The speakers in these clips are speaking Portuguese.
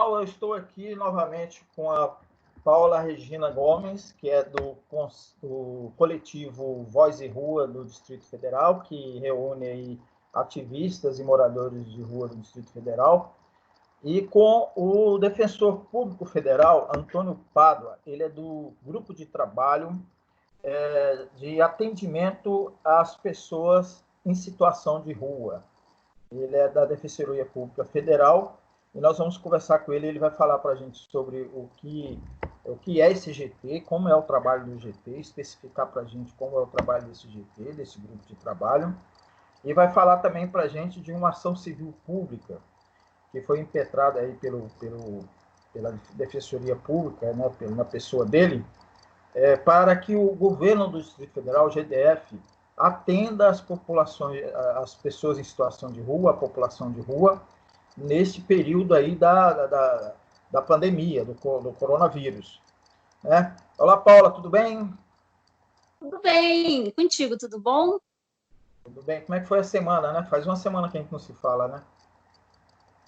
Eu estou aqui novamente com a Paula Regina Gomes, que é do coletivo Voz e Rua do Distrito Federal, que reúne aí ativistas e moradores de rua do Distrito Federal, e com o defensor público federal, Antônio Pádua. Ele é do grupo de trabalho de atendimento às pessoas em situação de rua. Ele é da Defensoria Pública Federal e nós vamos conversar com ele. Ele vai falar para a gente sobre o que é esse GT, como é o trabalho do GT, especificar para a gente como é o trabalho desse GT, desse grupo de trabalho, e vai falar também para a gente de uma ação civil pública que foi impetrada aí pela Defensoria Pública, né, na pessoa dele, para que o governo do Distrito Federal, o GDF, atenda as populações, as pessoas em situação de rua, a população de rua, nesse período aí da pandemia, do coronavírus. Né? Olá, Paula, tudo bem? Tudo bem. Contigo, tudo bom? Tudo bem. Como é que foi a semana, né? Faz uma semana que a gente não se fala, né?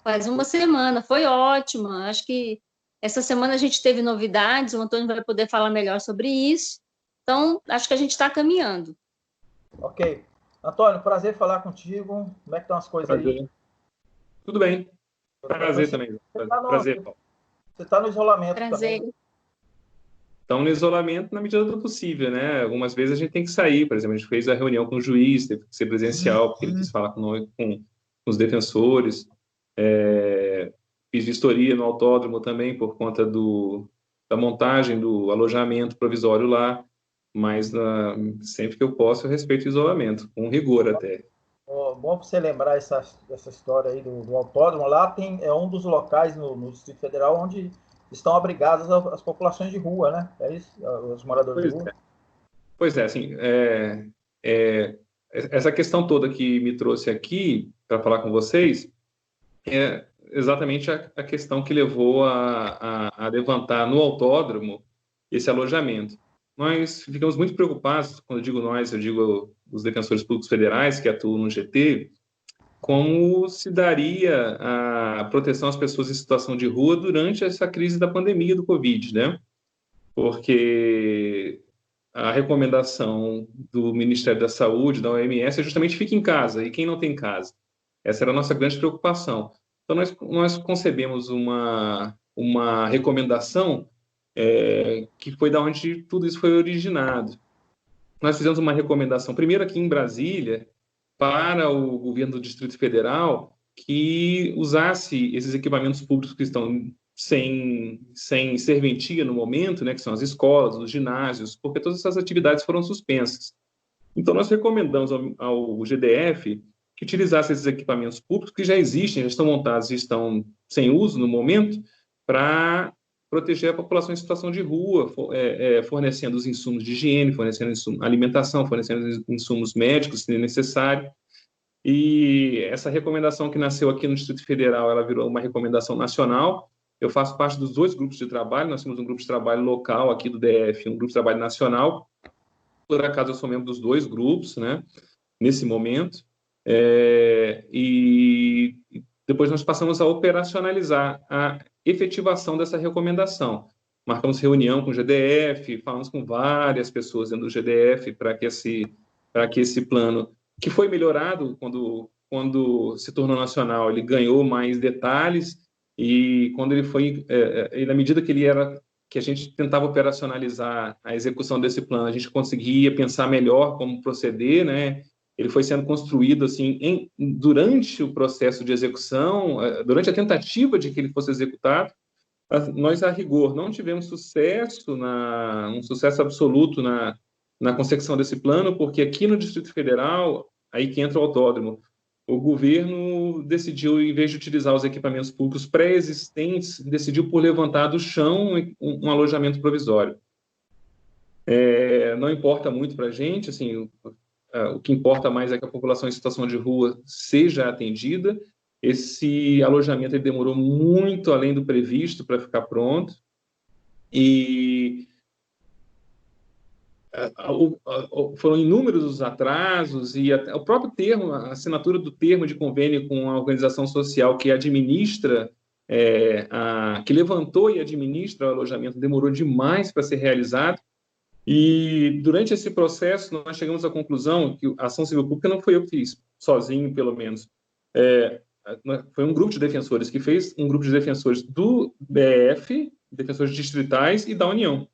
Faz uma semana, foi ótima. Acho que essa semana a gente teve novidades, o Antônio vai poder falar melhor sobre isso. Então, acho que a gente está caminhando. Ok. Antônio, prazer falar contigo. Como é que estão as coisas aí? Tudo bem. Prazer também. Prazer, Paulo. Você está no isolamento Prazer. também? Então, no isolamento, na medida do possível, né? Algumas vezes a gente tem que sair, por exemplo, a gente fez a reunião com o juiz, teve que ser presencial, porque ele quis falar com os defensores. Fiz vistoria no autódromo também, por conta da montagem do alojamento provisório lá, mas sempre que eu posso, eu respeito o isolamento, com rigor até. Bom você lembrar essa história aí do autódromo. Lá é um dos locais no Distrito Federal onde estão abrigadas as populações de rua, né? É isso? Os moradores de rua. Pois é, assim, essa questão toda que me trouxe aqui para falar com vocês é exatamente a questão que levou a levantar no autódromo esse alojamento. Nós ficamos muito preocupados, quando eu digo nós, eu digo os defensores públicos federais que atuam no GT, como se daria a proteção às pessoas em situação de rua durante essa crise da pandemia do Covid, né? Porque a recomendação do Ministério da Saúde, da OMS, é justamente fique em casa, e quem não tem casa? Essa era a nossa grande preocupação. Então, nós concebemos uma recomendação que foi da onde tudo isso foi originado. Nós fizemos uma recomendação, primeiro aqui em Brasília, para o governo do Distrito Federal, que usasse esses equipamentos públicos que estão sem serventia no momento, né, que são as escolas, os ginásios, porque todas essas atividades foram suspensas. Então, nós recomendamos ao GDF que utilizasse esses equipamentos públicos que já existem, já estão montados e estão sem uso no momento, para proteger a população em situação de rua, fornecendo os insumos de higiene, fornecendo alimentação, fornecendo insumos médicos, se necessário. E essa recomendação que nasceu aqui no Distrito Federal, ela virou uma recomendação nacional. Eu faço parte dos dois grupos de trabalho, nós temos um grupo de trabalho local aqui do DF, um grupo de trabalho nacional. Por acaso eu sou membro dos dois grupos, né, nesse momento. E depois nós passamos a operacionalizar a efetivação dessa recomendação. Marcamos reunião com o GDF, falamos com várias pessoas dentro do GDF para que esse plano, que foi melhorado quando se tornou nacional, ele ganhou mais detalhes, e quando ele foi, na medida que a gente tentava operacionalizar a execução desse plano, a gente conseguia pensar melhor como proceder, né? Ele foi sendo construído assim durante o processo de execução, durante a tentativa de que ele fosse executado. Nós, a rigor, não tivemos um sucesso absoluto na consecução desse plano, porque aqui no Distrito Federal, aí que entra o autódromo, o governo decidiu, em vez de utilizar os equipamentos públicos pré-existentes, decidiu por levantar do chão um alojamento provisório. Não importa muito para a gente, assim, o que importa mais é que a população em situação de rua seja atendida. Esse alojamento ele demorou muito além do previsto para ficar pronto, e foram inúmeros os atrasos, e o próprio termo, a assinatura do termo de convênio com a organização social que administra que levantou e administra o alojamento demorou demais para ser realizado. E durante esse processo nós chegamos à conclusão que a ação civil pública não foi eu que fiz, sozinho pelo menos. Foi um grupo de defensores que fez, um grupo de defensores do DF, defensores distritais e da União.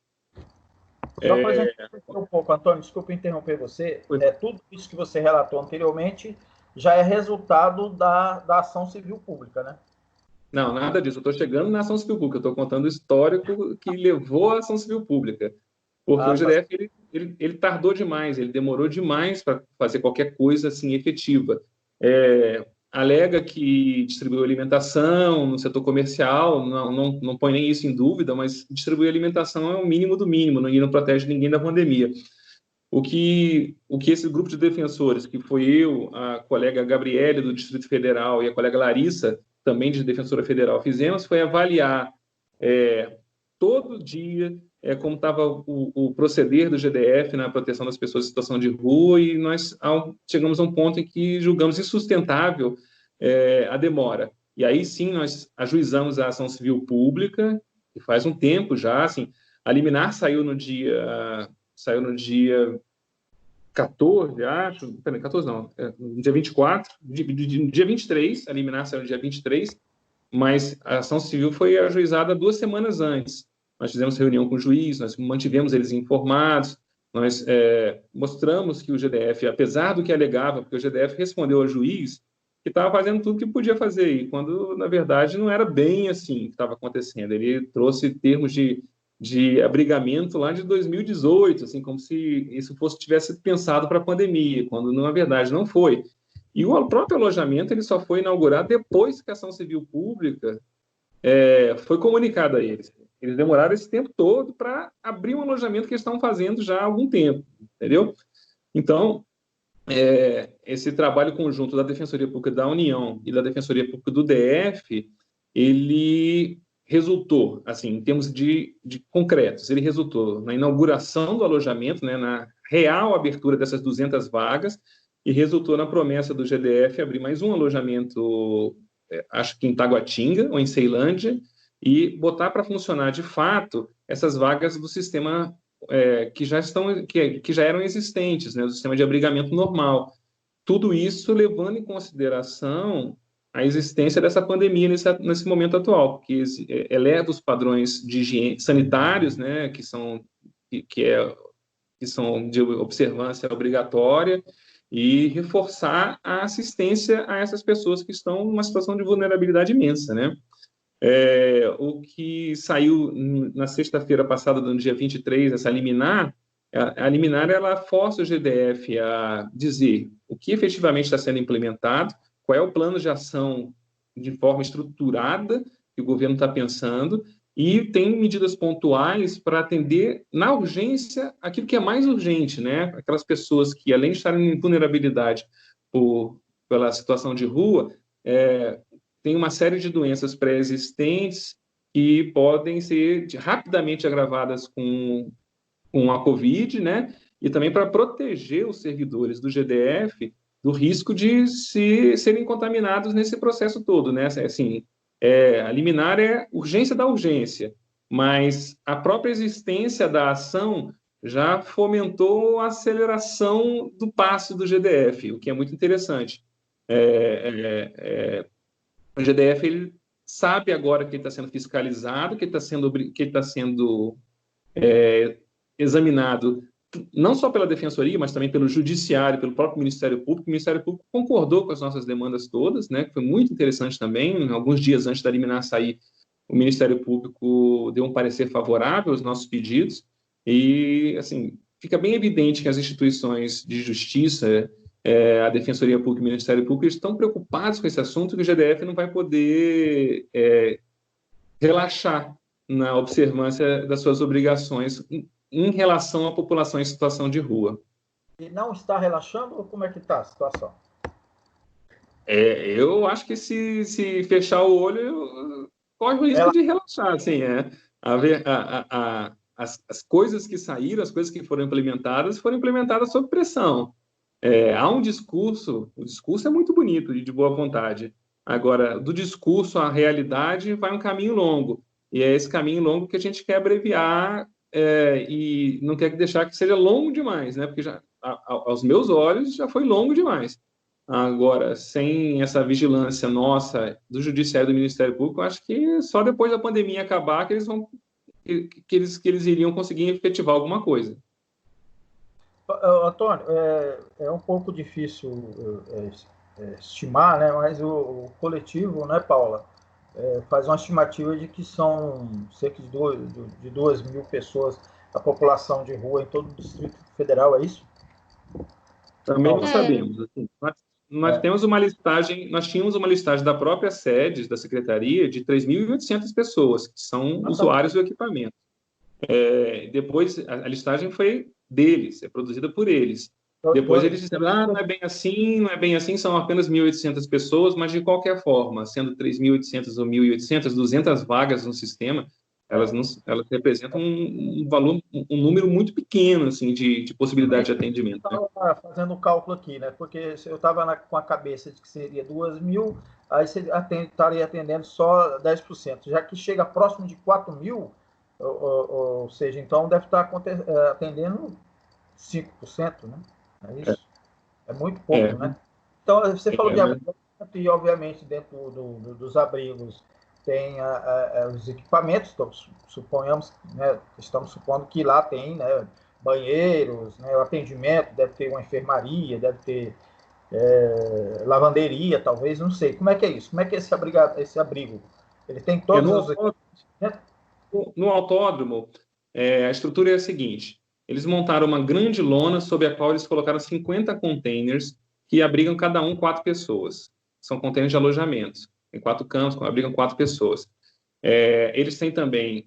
Só para a gente entender um pouco, Antônio, desculpa interromper você, tudo isso que você relatou anteriormente já é resultado da ação civil pública, né? Não, nada disso. Eu estou chegando na ação civil pública, eu estou contando o histórico que levou à ação civil pública. Porque o GDF ele tardou demais, ele demorou demais para fazer qualquer coisa assim efetiva. Alega que distribuiu alimentação no setor comercial, não põe nem isso em dúvida, mas distribuir alimentação é o mínimo do mínimo, e não protege ninguém da pandemia. O que esse grupo de defensores, que foi eu, a colega Gabriele, do Distrito Federal, e a colega Larissa, também de Defensora Federal, fizemos, foi avaliar todo dia como estava o proceder do GDF na proteção das pessoas em situação de rua, e nós chegamos a um ponto em que julgamos insustentável a demora. E aí sim nós ajuizamos a ação civil pública, que faz um tempo já, assim, a liminar saiu no dia 14, acho, peraí, 14 não, no dia 24, dia 23, a liminar saiu no dia 23, mas a ação civil foi ajuizada 2 semanas antes. Nós fizemos reunião com o juiz, nós mantivemos eles informados, nós mostramos que o GDF, apesar do que alegava, porque o GDF respondeu ao juiz que estava fazendo tudo que podia fazer, e quando, na verdade, não era bem assim que estava acontecendo. Ele trouxe termos de abrigamento lá de 2018, assim, como se isso tivesse pensado para a pandemia, quando, na verdade, não foi. E o próprio alojamento ele só foi inaugurado depois que a ação civil pública foi comunicada a eles. Eles demoraram esse tempo todo para abrir um alojamento que eles estão fazendo já há algum tempo, entendeu? Então, esse trabalho conjunto da Defensoria Pública da União e da Defensoria Pública do DF, ele resultou, assim, em termos de concretos, ele resultou na inauguração do alojamento, né, na real abertura dessas 200 vagas, e resultou na promessa do GDF abrir mais um alojamento, acho que em Taguatinga, ou em Ceilândia, e botar para funcionar de fato essas vagas do sistema que já eram existentes, né, do sistema de abrigamento normal. Tudo isso levando em consideração a existência dessa pandemia nesse momento atual, porque eleva os padrões de higiene sanitários, né, que são de observância obrigatória, e reforçar a assistência a essas pessoas que estão numa situação de vulnerabilidade imensa, né? O que saiu na sexta-feira passada, no dia 23, essa liminar, a liminar ela força o GDF a dizer o que efetivamente está sendo implementado, qual é o plano de ação de forma estruturada que o governo está pensando, e tem medidas pontuais para atender na urgência aquilo que é mais urgente, né? Aquelas pessoas que, além de estarem em vulnerabilidade pela situação de rua, tem uma série de doenças pré-existentes que podem ser rapidamente agravadas com a Covid, né? E também para proteger os servidores do GDF do risco de serem contaminados nesse processo todo, né? Assim, a liminar é urgência da urgência, mas a própria existência da ação já fomentou a aceleração do passo do GDF, o que é muito interessante. O GDF ele sabe agora que ele está sendo fiscalizado, que ele está sendo examinado não só pela Defensoria, mas também pelo Judiciário, pelo próprio Ministério Público. O Ministério Público concordou com as nossas demandas todas, né, que foi muito interessante também. Alguns dias antes da liminar sair, o Ministério Público deu um parecer favorável aos nossos pedidos, e assim, fica bem evidente que as instituições de justiça, a Defensoria Pública e o Ministério Público estão preocupados com esse assunto, que o GDF não vai poder relaxar na observância das suas obrigações em relação à população em situação de rua. E não está relaxando, ou como é que está a situação? Eu acho que se fechar o olho, corre o risco de relaxar, assim, as coisas que saíram, as coisas que foram implementadas sob pressão. Há um discurso, o discurso é muito bonito e de boa vontade, Agora, do discurso à realidade vai um caminho longo, e é esse caminho longo que a gente quer abreviar e não quer deixar que seja longo demais, né? Porque já, aos meus olhos já foi longo demais. Agora, sem essa vigilância nossa, do Judiciário e do Ministério Público, eu acho que só depois da pandemia acabar que eles iriam conseguir efetivar alguma coisa. Antônio, é um pouco difícil estimar, né? Mas o coletivo, né, Paula, faz uma estimativa de que são cerca de 2.000 pessoas a população de rua em todo o Distrito Federal, é isso? Também não sabemos. Assim, nós temos uma listagem, nós tínhamos uma listagem da própria sede da Secretaria de 3.800 pessoas que são usuários do equipamento. Depois, a listagem foi deles, é produzida por eles. Depois eles disseram, não é bem assim, são apenas 1.800 pessoas, mas de qualquer forma, sendo 3.800 ou 1.800, 200 vagas no sistema, elas representam um valor, um número muito pequeno assim, de possibilidade de atendimento. Eu estava fazendo o cálculo aqui, né? Porque eu estava com a cabeça de que seria 2.000, aí você estaria atendendo só 10%, já que chega próximo de 4.000, ou seja, então deve estar atendendo 5%, né? É isso? É muito pouco, né? Então, você falou de abrigo, e obviamente dentro dos abrigos tem os equipamentos, suponhamos, né, estamos supondo que lá tem, né, banheiros, né, o atendimento, deve ter uma enfermaria, deve ter lavanderia, talvez, não sei. Como é que é isso? Como é que é esse abrigo? Ele tem todos os equipamentos? No autódromo, a estrutura é a seguinte: eles montaram uma grande lona sobre a qual eles colocaram 50 containers que abrigam cada um 4 pessoas. São containers de alojamento. Tem 4 campos, abrigam 4 pessoas. Eles têm também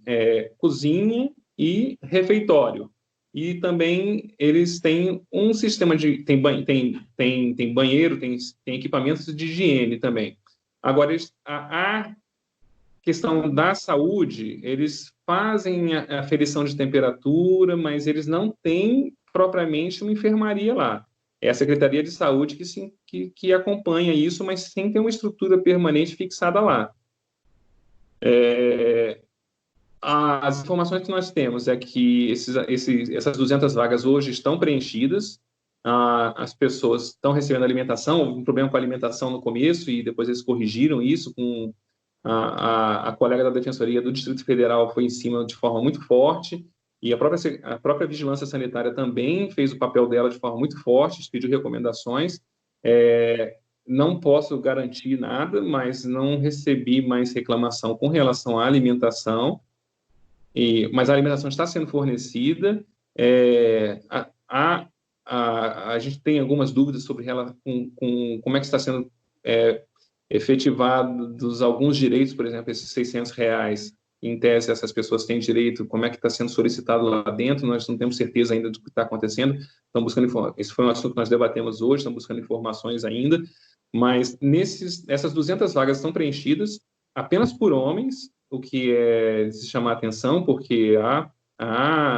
cozinha e refeitório. E também eles têm um sistema de... Tem banheiro, tem equipamentos de higiene também. Agora, a questão da saúde, eles fazem a aferição de temperatura, mas eles não têm propriamente uma enfermaria lá. É a Secretaria de Saúde que acompanha isso, mas sem ter uma estrutura permanente fixada lá. As informações que nós temos é que essas 200 vagas hoje estão preenchidas, as pessoas estão recebendo alimentação, houve um problema com a alimentação no começo e depois eles corrigiram isso com a colega da Defensoria do Distrito Federal foi em cima de forma muito forte, e a própria Vigilância Sanitária também fez o papel dela de forma muito forte, pediu recomendações. Não posso garantir nada, mas não recebi mais reclamação com relação à alimentação, mas a alimentação está sendo fornecida. A gente tem algumas dúvidas sobre como é que está sendo efetivados alguns direitos, por exemplo, esses R$600, em tese essas pessoas têm direito, como é que está sendo solicitado lá dentro, nós não temos certeza ainda do que está acontecendo, estamos buscando informações. Esse foi um assunto que nós debatemos hoje, estamos buscando informações ainda, mas essas 200 vagas estão preenchidas apenas por homens, o que é de se chamar a atenção, porque há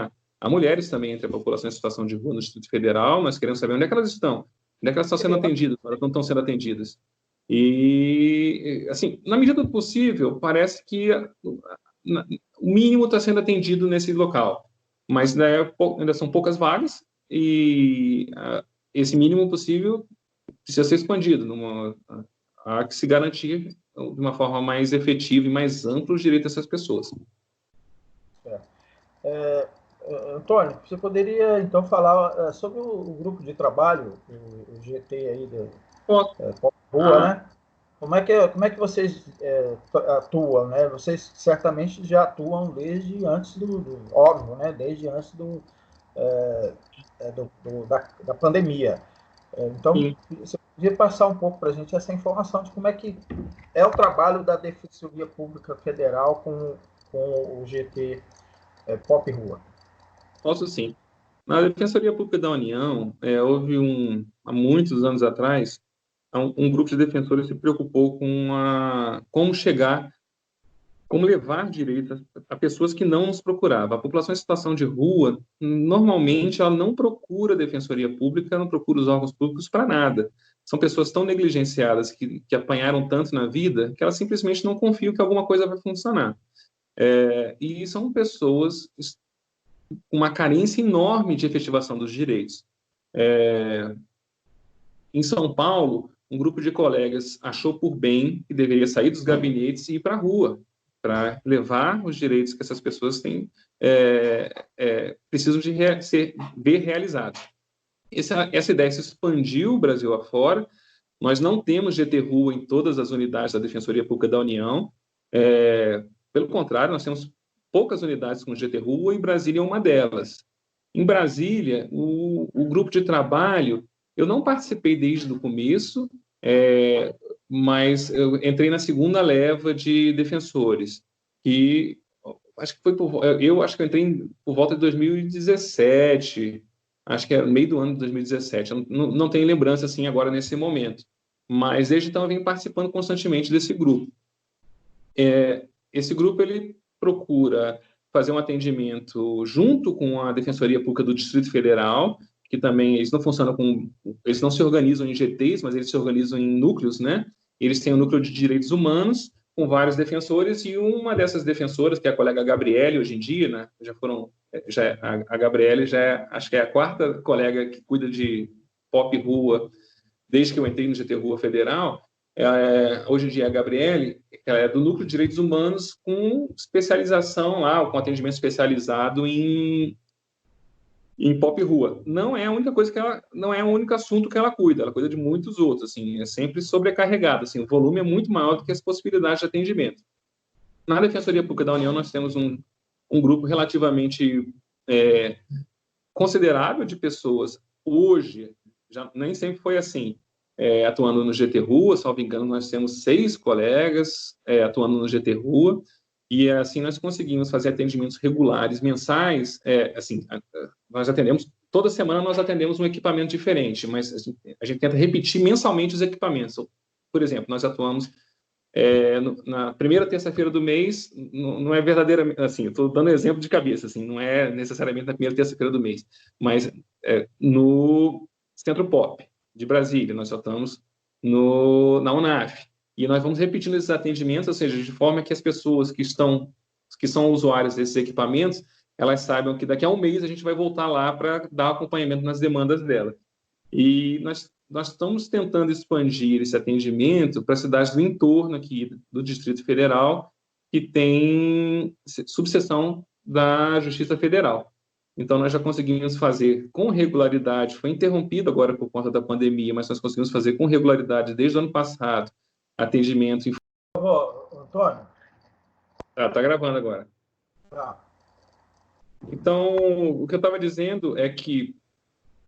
mulheres também entre a população em situação de rua no Distrito Federal, nós queremos saber onde é que elas estão, onde é que elas estão sendo atendidas, elas não estão sendo atendidas. E, assim, na medida do possível, parece que o mínimo está sendo atendido nesse local, mas ainda são poucas vagas e esse mínimo possível precisa ser expandido. Há que se garantir de uma forma mais efetiva e mais ampla os direitos dessas pessoas. Antônio, você poderia, então, falar sobre o grupo de trabalho, o GT aí Rua, né? Como é que vocês atuam, né? Vocês certamente já atuam desde antes óbvio, né? Desde antes da pandemia. Então, você podia passar um pouco para a gente essa informação de como é que é o trabalho da Defensoria Pública Federal com o GT Pop Rua? Posso sim. Na Defensoria Pública da União, houve há muitos anos atrás, um grupo de defensores se preocupou com como levar direitos a pessoas que não nos procuravam. A população em situação de rua, normalmente, ela não procura a Defensoria Pública, não procura os órgãos públicos para nada. são pessoas tão negligenciadas que apanharam tanto na vida que elas simplesmente não confiam que alguma coisa vai funcionar. E são pessoas com uma carência enorme de efetivação dos direitos. Em São Paulo, um grupo de colegas achou por bem que deveria sair dos gabinetes e ir para a rua, para levar os direitos que essas pessoas têm, precisam de ver realizados. Essa ideia se expandiu o Brasil afora. Nós não temos GT Rua em todas as unidades da Defensoria Pública da União. Pelo contrário, nós temos poucas unidades com GT Rua e Brasília é uma delas. Em Brasília, o grupo de trabalho, eu não participei desde o começo, mas eu entrei na segunda leva de defensores, que acho que eu entrei por volta de 2017, acho que era meio do ano de 2017, eu não tenho lembrança assim agora nesse momento, mas desde então eu venho participando constantemente desse grupo. Esse grupo ele procura fazer um atendimento junto com a Defensoria Pública do Distrito Federal, que também eles não se organizam em GTs, mas eles se organizam em núcleos, né? Eles têm um núcleo de direitos humanos com vários defensores e uma dessas defensoras, que é a colega Gabriele, hoje em dia, né? A Gabriele acho que é a quarta colega que cuida de POP Rua desde que eu entrei no GT Rua Federal. Hoje em dia a Gabriele é do núcleo de direitos humanos com especialização lá, com atendimento especializado em POP Rua. Não é a única coisa não é o único assunto que ela cuida de muitos outros, assim, é sempre sobrecarregada, assim, o volume é muito maior do que as possibilidades de atendimento. Na Defensoria Pública da União nós temos um grupo relativamente considerável de pessoas, hoje, já nem sempre foi assim, atuando no GT Rua, salvo engano, nós temos 6 colegas atuando no GT Rua, e assim nós conseguimos fazer atendimentos regulares, mensais, nós atendemos, toda semana nós atendemos um equipamento diferente, mas a gente tenta repetir mensalmente os equipamentos. Por exemplo, nós atuamos na primeira terça-feira do mês, não é verdadeiramente, assim, estou dando exemplo de cabeça, assim, não é necessariamente na primeira terça-feira do mês, mas no Centro Pop de Brasília, nós atuamos na UNAF, e nós vamos repetindo esses atendimentos, ou seja, de forma que as pessoas que são usuárias desses equipamentos, elas saibam que daqui a um mês a gente vai voltar lá para dar acompanhamento nas demandas dela. E nós estamos tentando expandir esse atendimento para cidades do entorno aqui do Distrito Federal, que tem subseção da Justiça Federal. Então, nós já conseguimos fazer com regularidade, foi interrompido agora por conta da pandemia, mas nós conseguimos fazer com regularidade desde o ano passado, atendimento... Antônio? Tá gravando agora. Tá. Então, o que eu estava dizendo é que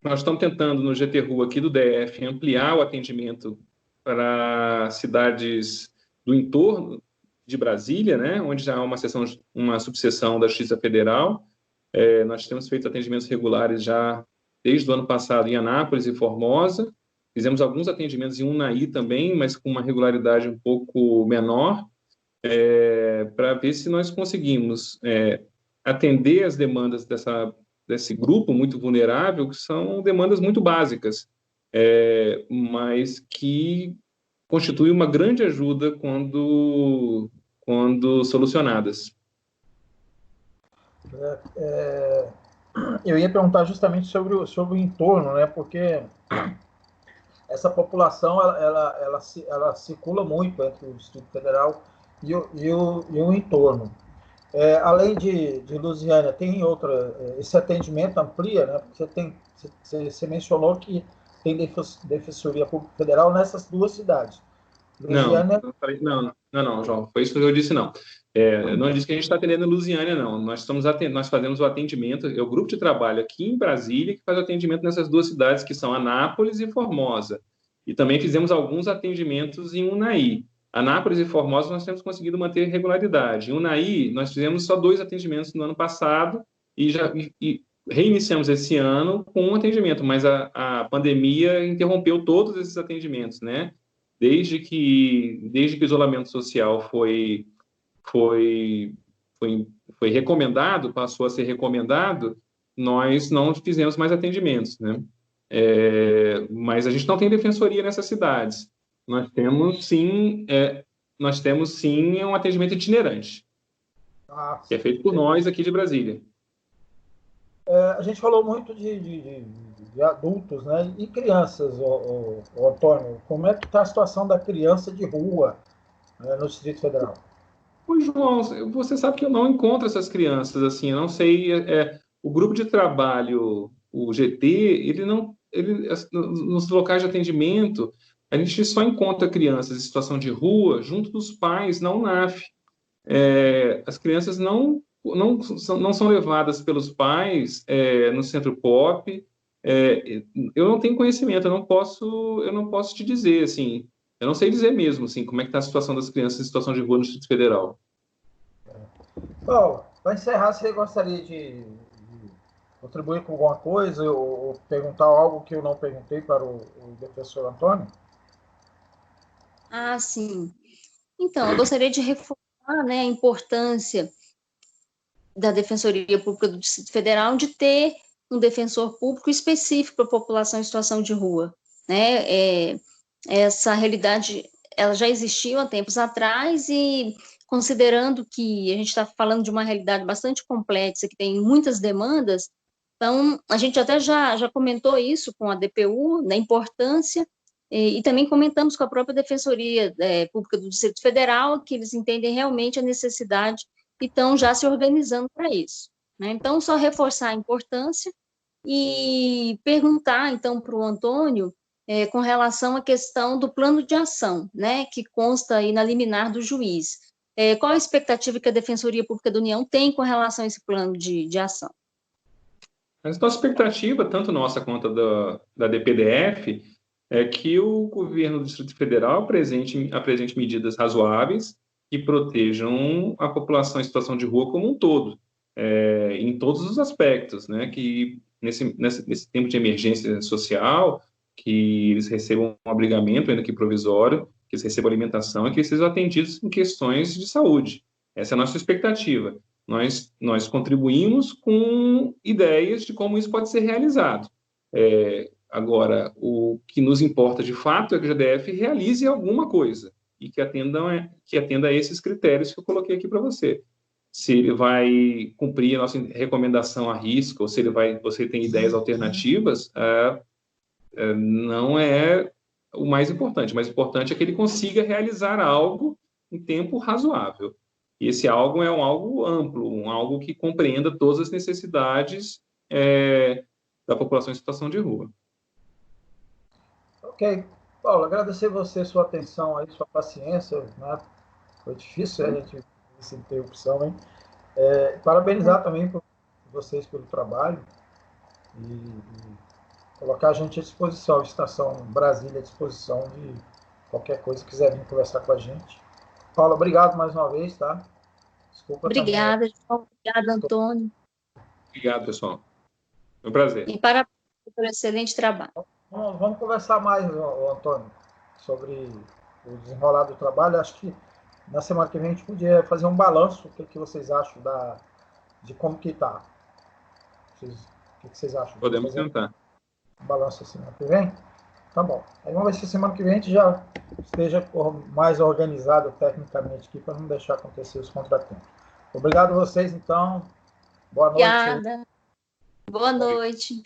nós estamos tentando, no GT Rua aqui do DF, ampliar o atendimento para cidades do entorno de Brasília, né, onde já há uma subseção da Justiça Federal. Nós temos feito atendimentos regulares já desde o ano passado em Anápolis e Formosa. Fizemos alguns atendimentos em Unai também, mas com uma regularidade um pouco menor, para ver se nós conseguimos atender as demandas desse grupo muito vulnerável, que são demandas muito básicas, mas que constituem uma grande ajuda quando solucionadas. Eu ia perguntar justamente sobre o entorno, né? Porque essa população ela circula muito entre o Distrito Federal e o entorno. Além de Lusiânia, tem esse atendimento amplia, né? Porque você mencionou que tem Defensoria Pública Federal nessas duas cidades. Lusiânia... Não, João, foi isso que eu disse, não. Eu não disse que a gente está atendendo em Lusiânia, não. Nós fazemos o atendimento, é o grupo de trabalho aqui em Brasília que faz o atendimento nessas duas cidades, que são Anápolis e Formosa. E também fizemos alguns atendimentos em Unai. Anápolis e Formosa nós temos conseguido manter regularidade. Em Unai, nós fizemos só 2 atendimentos no ano passado e reiniciamos esse ano com um atendimento, mas a pandemia interrompeu todos esses atendimentos, né? Desde que o isolamento social foi recomendado, passou a ser recomendado, nós não fizemos mais atendimentos, né? Mas a gente não tem defensoria nessas cidades. Nós temos sim um atendimento itinerante, que é feito por nós aqui de Brasília. A gente falou muito de adultos, né? E crianças, o Antônio. Como é que está a situação da criança de rua, né, no Distrito Federal? Pois, João, você sabe que eu não encontro essas crianças, assim, eu não sei, o grupo de trabalho, o GT, nos locais de atendimento, a gente só encontra crianças em situação de rua junto dos pais na UNAF. As crianças não são levadas pelos pais no centro pop. Eu não tenho conhecimento, eu não posso te dizer, assim, eu não sei dizer mesmo, assim, como é que está a situação das crianças em situação de rua no Distrito Federal. Bom, para encerrar, você gostaria de contribuir com alguma coisa ou perguntar algo que eu não perguntei para o professor Antônio? Ah, sim. Então, eu gostaria de reforçar, né, a importância da Defensoria Pública do Distrito Federal de ter um defensor público específico para a população em situação de rua, né? Essa realidade, ela já existiu há tempos atrás e, considerando que a gente está falando de uma realidade bastante complexa, que tem muitas demandas, então, a gente até já comentou isso com a DPU, na importância, e também comentamos com a própria Defensoria Pública do Distrito Federal, que eles entendem realmente a necessidade e estão já se organizando para isso, né? Então, só reforçar a importância e perguntar, então, para o Antônio, com relação à questão do plano de ação, né, que consta aí na liminar do juiz. Qual a expectativa que a Defensoria Pública da União tem com relação a esse plano de ação? Mas nossa expectativa, tanto nossa quanto da DPDF, é que o governo do Distrito Federal apresente medidas razoáveis que protejam a população em situação de rua como um todo, em todos os aspectos, né? Que nesse tempo de emergência social, que eles recebam um abrigamento, ainda que provisório, que eles recebam alimentação e que eles sejam atendidos em questões de saúde. Essa é a nossa expectativa. Nós contribuímos com ideias de como isso pode ser realizado. Agora, o que nos importa de fato é que a GDF realize alguma coisa e que atenda a esses critérios que eu coloquei aqui para você. Se ele vai cumprir a nossa recomendação à risca ou se você tem ideias alternativas, não é o mais importante. O mais importante é que ele consiga realizar algo em tempo razoável. E esse algo é um algo amplo, um algo que compreenda todas as necessidades da população em situação de rua. Ok. Paulo, agradecer você sua atenção aí, sua paciência, né? Foi difícil a gente essa interrupção, hein? Parabenizar também por vocês pelo trabalho e colocar a gente à disposição, a Estação Brasília à disposição de qualquer coisa que quiser vir conversar com a gente. Paulo, obrigado mais uma vez, tá? Desculpa Obrigada, também. João. Obrigada, Antônio. Obrigado, pessoal. Foi um prazer. E parabéns pelo excelente trabalho. Vamos conversar mais, Antônio, sobre o desenrolar do trabalho. Acho que na semana que vem a gente podia fazer um balanço. O que vocês acham de como que está? O que vocês acham? Podemos tentar. Um balanço assim semana que vem? Tá bom. Aí vamos ver se semana que vem a gente já esteja mais organizado tecnicamente aqui para não deixar acontecer os contratempos. Obrigado a vocês, então. Boa noite. Obrigada. Boa noite.